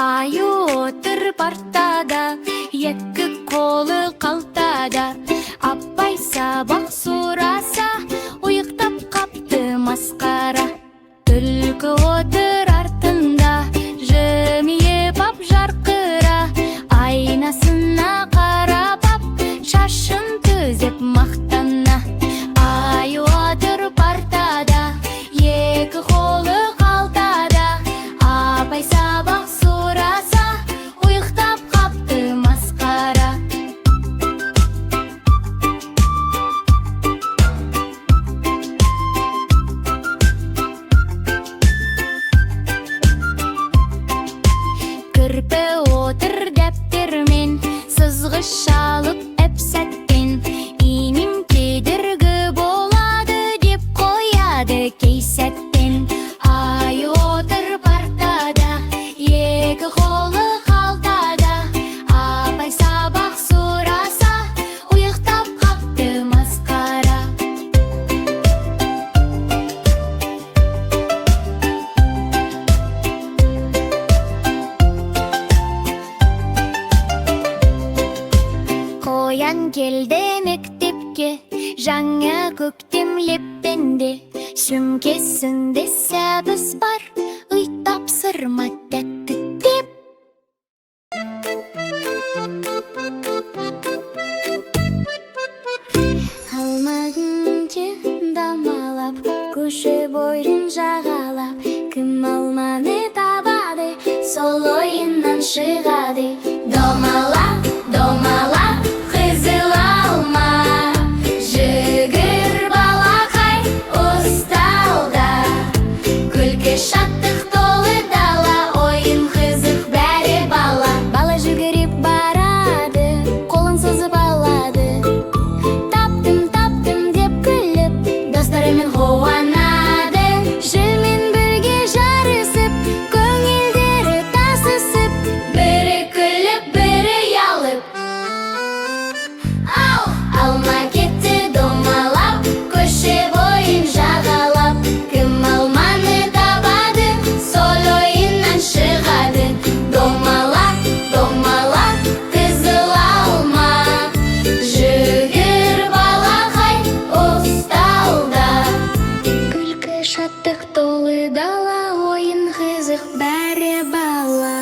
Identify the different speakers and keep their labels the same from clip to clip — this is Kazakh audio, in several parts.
Speaker 1: Аю отыр партада, екі қолы қалтада. Апай сабақ сұраса, ұйықтап қапты масқара. Түлкі отыр артында, жымиып ап жарқыра. Айнасына қарап ап, шашын түзеп мақтана. Аю отыр партада, екі қолы қалтада. Апай сабақ сұраса, ұйықтап қапты масқара. Кірпі отыр дәптермен, сызғыш алып әп-сәттен. Инем кедергі болады деп қояды кей сәттен. Ай отыр партада, екі қолы қалтада. Апай сабақ сұраса, ұйықтап қапты масқара. Қоян келді мектепке, жаңа көктем леппенде. Сөмкесінде сәбіз бар, үй тапсырма тәтті деп. Алмағынчы дамалап, көше бойын жағалап. Кім алманы табады, сол ойыннан шығады. Домала, домала, қызыл алма. Жүгір балақай ұсталда. Күлкі шаттық толы дала, ойын қызық бәрі бала. Бала жүгіріп барады, қолын созып алады. Таптым, таптым деп күліп, достарымен қуанады. Жырмен бірге жарысып, көңілдері тасысып. Бірі күліп, бірі ұялып. Ау! Алма кетті домалап, көше бойын жағалап. Кім алманы табады, сол ойыннан шығады. Домала, домала, қызыл алма. Жүгір балақай ұсталда. Күлкі шаттық толы дала, ойын қызық бәрі бала.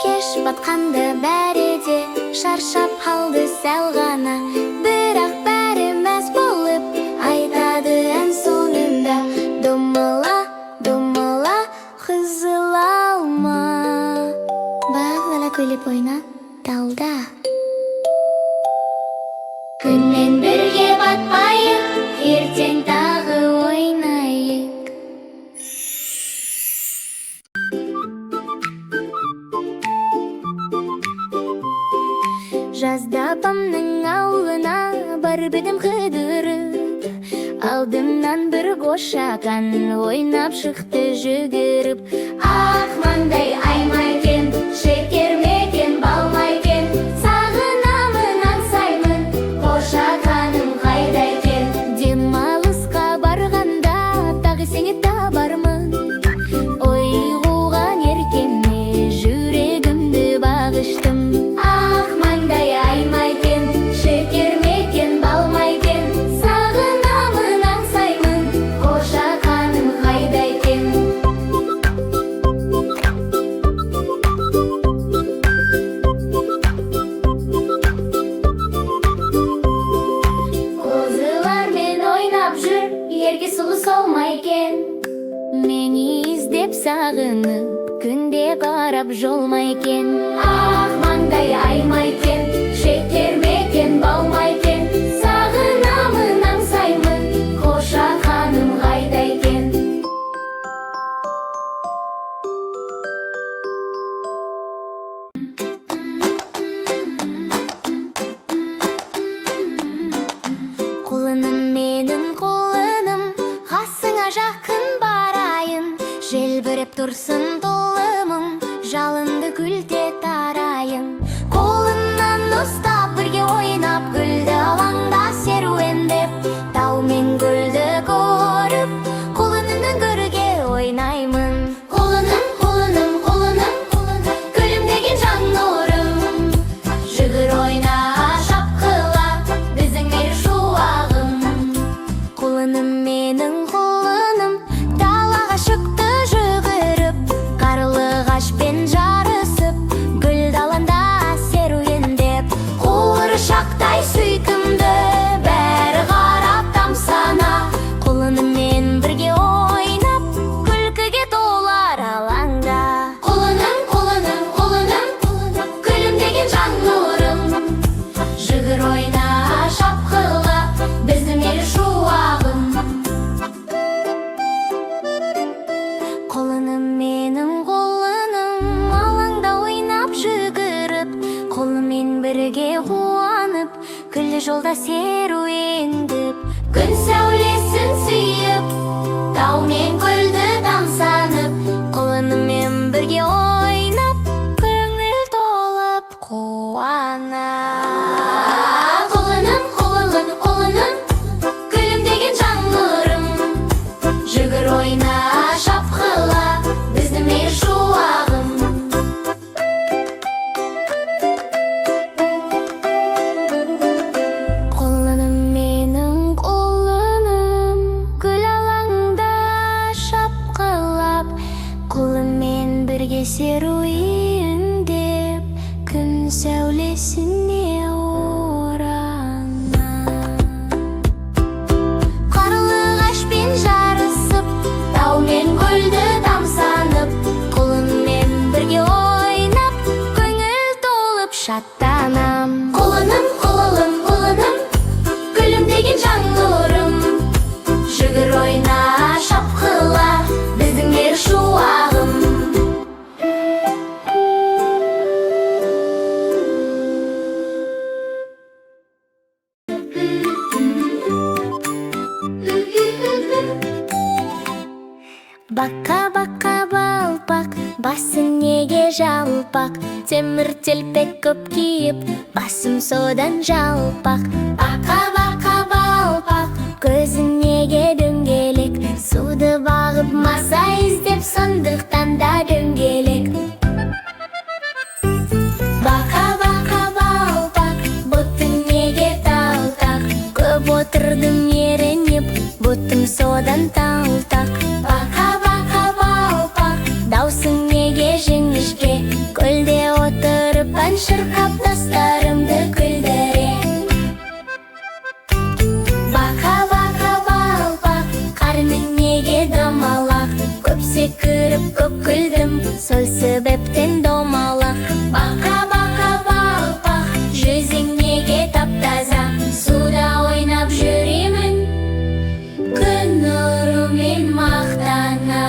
Speaker 1: Кеш батқанды бәрі де шаршап қалды сәл ғана. Бірақ бәрі мәз болып айтады ән соңында. Домала, домала, қызыл алма. Бала күліп ойна талда. Күнмен бірге батпайық, ертең тағы ойнайық. Жазда апамның ауылына барып едім қыдырып. Алдымнан бір қошақан ойнап шықты жүгіріп. Ақ маңдай аймайкен, шекер мекен балмайкен. Сағынамын аңсаймын, қошақаным қайда екен. Демалысқа барғанда тағы сені табармын. Ой қуған еркеме жүрегімді бағыштым. Ақ маңдай аймайкен, шекер мекен балмайкен. Сағынамын аңсаймын, қошақаным қайда екен. Қозылармен ойнап жүр, ерге сұлу солмайкен. Мені іздеп сағынып, күнде қарап жолмайкен. Ақ маңдай аймайкен, шекер мекен балмайкен. Сағынамын аңсаймын, қошақаным қайда екен. Құлыным менің құлыным, қасыңа жақын барайын. Желбіреп тұрсын толымың, жалынды күлте тарайын. Қолымнан ұстап бірге ойнап, гүлді алаңда серуендеп. Тау мен гүлді көріп, қолынымның бірге ойнаймын. Қолыным, қолыным, Бака-бака балпак, басың неге жалпақ? Темір телпек көп киіп, басым содан жалпақ. Бака-бака балпақ, көзің неге дөңгелек? Суды бағып маса іздеп, сондықтан да дөңгелек. Бака-бака балпақ, бұтың неге талтақ? Көп отырдың ерініп, бұтың содан талтақ. Бака-бака балпақ, даусың неге жіңішке? Көлде отырып ән шырқап, достарымды күлдіре. Бака-бака балпақ, қарның неге домалақ? Көп секіріп көп күлдім, сол себептен домалақ. Бака-бака балпақ, жүзің неге тап-таза? Суда ойнап жүремін, күн нұрымен мақтана.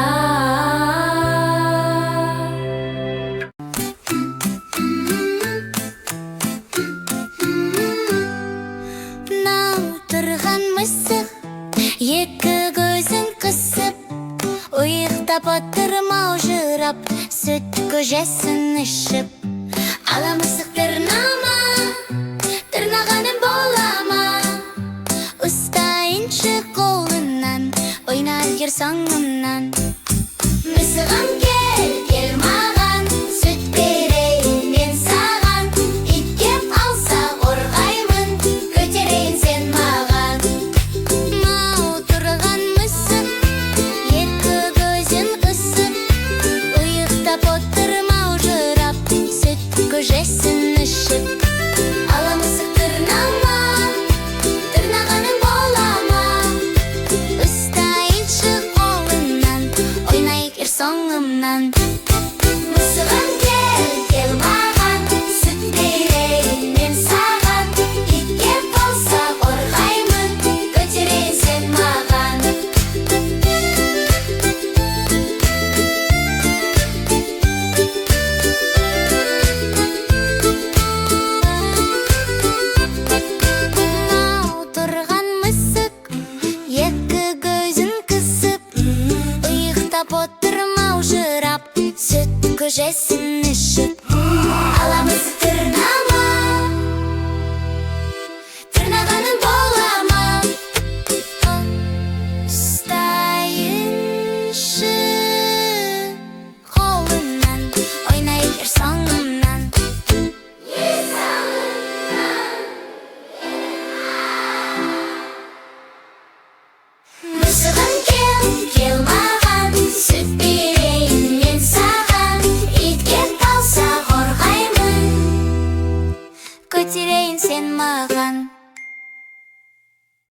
Speaker 1: Мынау тұрған мысық, екі көзін қысып, ұйықтап отыр маужырап, сүт көжесін ішіп. Ала мысық тырнама, тырнағаным бола ма? Ұстайыншы қолынан, ойнар ер соңымнан. Мысығым кел, кел маған, сүт берейін мен саған. Ит кеп алса қорғаймын, көтерейін сен маған. Мынау тұрған мысық, екі көзін қысып, ұйықтап отыр маужырап, сүт көжесін ішіп. Ала мысық тырнама, тырнағаным бола ма? Ұстайыншы қолынан, ойнайық ер соңымнан. Мысығым кел, кел маған, сүт берейін мен саған. Ит кеп алса қорғаймын, көтерейін сен маған. Мынау тұрған мысық, екі көзін қысып, ұйықтап отыр маужырап, сүт көжесін ішіп.